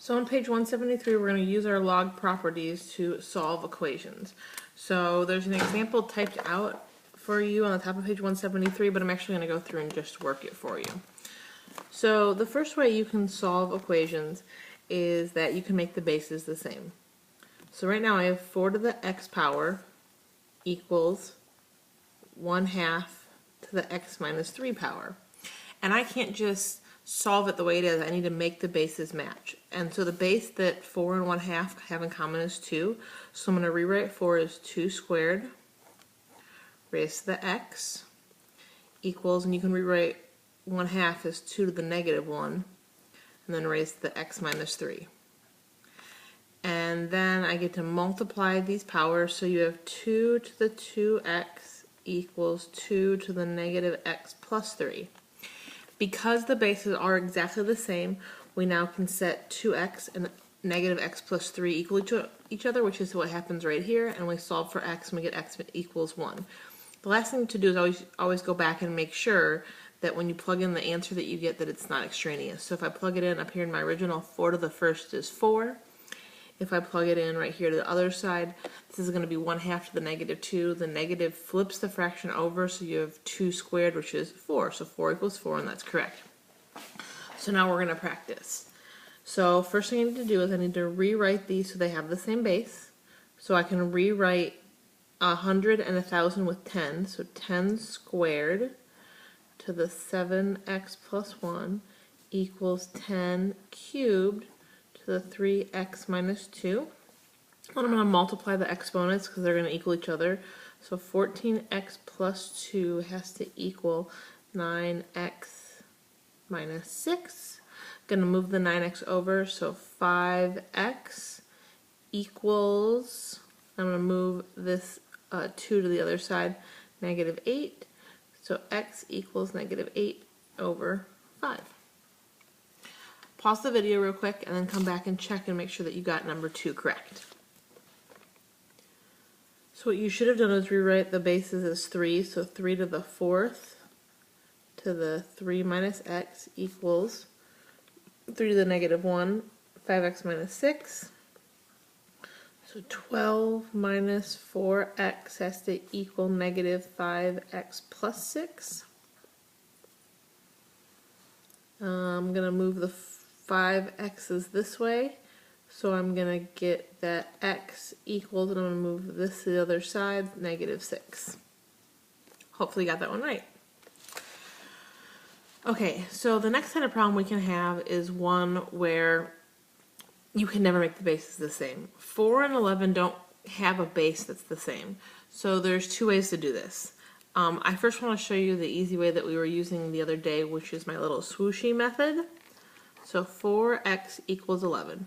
So on page 173, we're going to use our log properties to solve equations. So there's an example typed out for you on the top of page 173, but I'm actually going to go through and just work it for you. So the first way you can solve equations is that you can make the bases the same. So right now I have 4 to the x power equals 1/2 to the x minus 3 power. And I can't just solve it the way it is. I need to make the bases match. And so the base that 4 and 1/2 have in common is 2. So I'm going to rewrite 4 as 2 squared raised to the x equals, and you can rewrite 1/2 as 2 to the negative 1, and then raised to the x minus 3. And then I get to multiply these powers, so you have 2 to the 2x equals 2 to the negative x plus 3. Because the bases are exactly the same, we now can set 2x and negative x plus 3 equal to each other, which is what happens right here, and we solve for x and we get x equals 1. The last thing to do is always go back and make sure that when you plug in the answer that you get, that it's not extraneous. So if I plug it in up here in my original, 4 to the first is 4. If I plug it in right here to the other side, this is going to be 1/2 to the negative 2. The negative flips the fraction over, so you have 2 squared, which is 4. So 4 equals 4, and that's correct. So now we're going to practice. So first thing I need to do is I need to rewrite these so they have the same base. So I can rewrite 100 and 1,000 with 10. So 10 squared to the 7x plus 1 equals 10 cubed to the 3x minus 2. And I'm going to multiply the exponents because they're going to equal each other. So 14x plus 2 has to equal 9x minus 6. Going to move the 9x over, so 5x equals, I'm going to move this 2 to the other side, negative 8. So x equals negative 8 over 5. Pause the video real quick and then come back and check and make sure that you got number 2 correct. So what you should have done is rewrite the bases as 3, so 3 to the 4th to the 3 minus x equals 3 to the negative 1, 5x minus 6. So 12 minus 4x has to equal negative 5x plus 6. I'm going to move the 5x's this way, so I'm going to get that x equals, and I'm going to move this to the other side, negative 6. Hopefully you got that one right. Okay, so the next kind of problem we can have is one where you can never make the bases the same. 4 and 11 don't have a base that's the same. So there's 2 ways to do this. I first want to show you the easy way that we were using the other day, which is my little swooshy method. So 4x equals 11.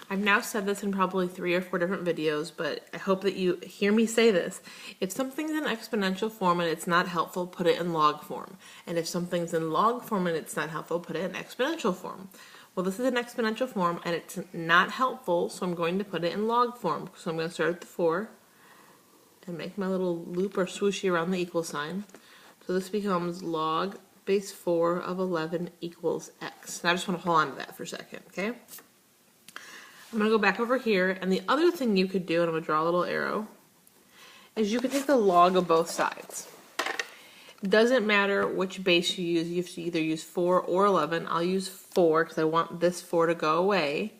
I've now said this in probably 3 or 4 different videos, but I hope that you hear me say this. If something's in exponential form and it's not helpful, put it in log form. And if something's in log form and it's not helpful, put it in exponential form. Well, this is an exponential form and it's not helpful, so I'm going to put it in log form. So I'm going to start at the 4 and make my little loop or swooshy around the equal sign. So this becomes log base 4 of 11 equals x. And I just want to hold on to that for a second, okay? I'm going to go back over here, and the other thing you could do, and I'm going to draw a little arrow, is you could take the log of both sides. It doesn't matter which base you use. You have to either use 4 or 11. I'll use 4 because I want this 4 to go away.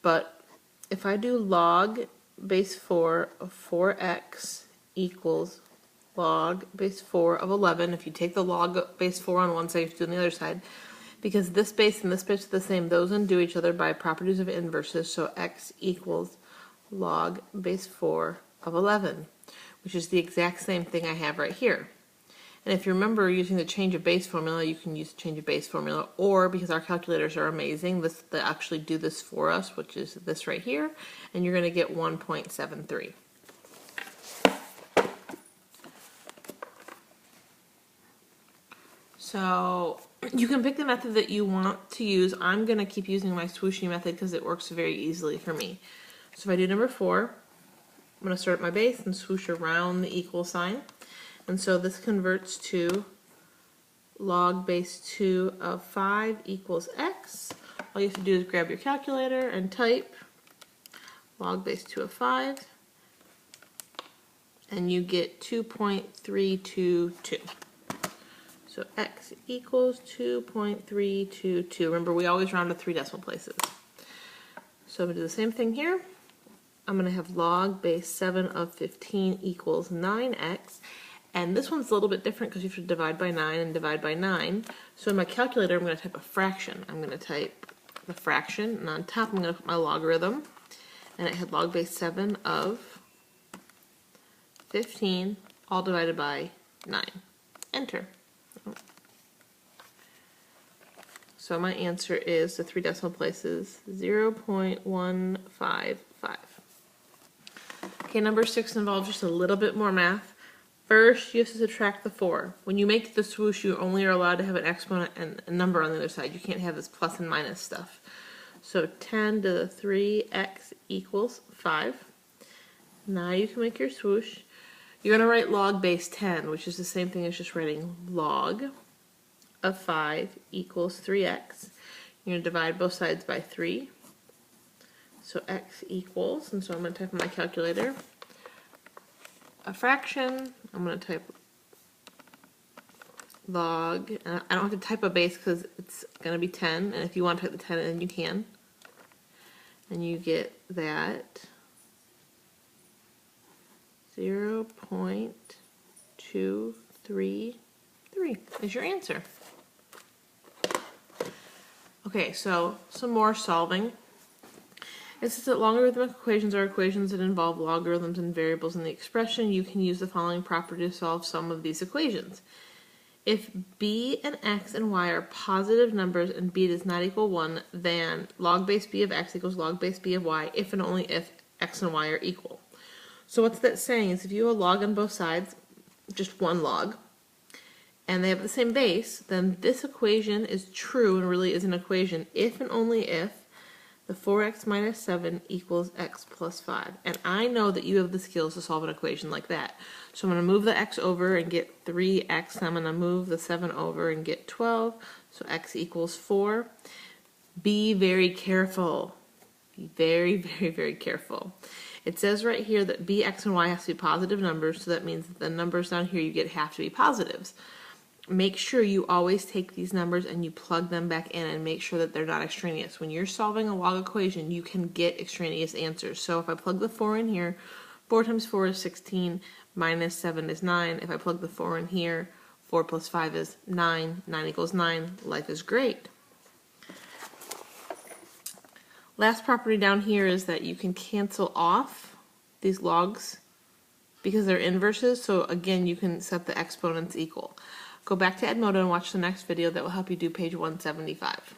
But if I do log base 4 of 4x equals log base 4 of 11, if you take the log base 4 on one side, you have to do it on the other side. Because this base and this base are the same, those undo each other by properties of inverses, so x equals log base 4 of 11, which is the exact same thing I have right here. And if you remember using the change of base formula, you can use the change of base formula, or because our calculators are amazing, they actually do this for us, which is this right here, and you're going to get 1.73. So you can pick the method that you want to use. I'm going to keep using my swooshy method because it works very easily for me. So if I do number 4, I'm going to start at my base and swoosh around the equal sign. And so this converts to log base 2 of 5 equals x, all you have to do is grab your calculator and type log base 2 of 5, and you get 2.322. So x equals 2.322. Remember, we always round to 3 decimal places. So I'm going to do the same thing here. I'm going to have log base 7 of 15 equals 9x. And this one's a little bit different because you have to divide by 9 and divide by 9. So in my calculator, I'm going to type a fraction. I'm going to type the fraction, and on top I'm going to put my logarithm. And I had log base 7 of 15, all divided by 9. Enter. So my answer is, the 3 decimal places, 0.155. Okay, number 6 involves just a little bit more math. First, you have to subtract the 4. When you make the swoosh, you only are allowed to have an exponent and a number on the other side. You can't have this plus and minus stuff. So 10 to the 3x equals 5. Now you can make your swoosh. You're going to write log base 10, which is the same thing as just writing log of 5 equals 3x. You're going to divide both sides by 3. So x equals, and so I'm going to type in my calculator, a fraction. I'm going to type log, and I don't have to type a base because it's going to be 10, and if you want to type the 10 in, you can. And you get that 0.233 is your answer. Okay, so some more solving. It says that logarithmic equations are equations that involve logarithms and variables in the expression. You can use the following property to solve some of these equations. If b and x and y are positive numbers and b does not equal 1, then log base b of x equals log base b of y if and only if x and y are equal. So what's that saying is if you have a log on both sides, just one log, and they have the same base, then this equation is true and really is an equation if and only if the 4x minus 7 equals x plus 5. And I know that you have the skills to solve an equation like that. So I'm going to move the x over and get 3x. I'm going to move the 7 over and get 12. So x equals 4. Be very careful. Be very, very, very careful. It says right here that b, x, and y has to be positive numbers, so that means that the numbers down here you get have to be positives. Make sure you always take these numbers and you plug them back in and make sure that they're not extraneous. When you're solving a log equation, you can get extraneous answers. So if I plug the 4 in here, 4 times 4 is 16, minus 7 is 9. If I plug the 4 in here, 4 plus 5 is 9, 9 equals 9. Life is great. Last property down here is that you can cancel off these logs because they're inverses. So again, you can set the exponents equal. Go back to Edmodo and watch the next video that will help you do page 175.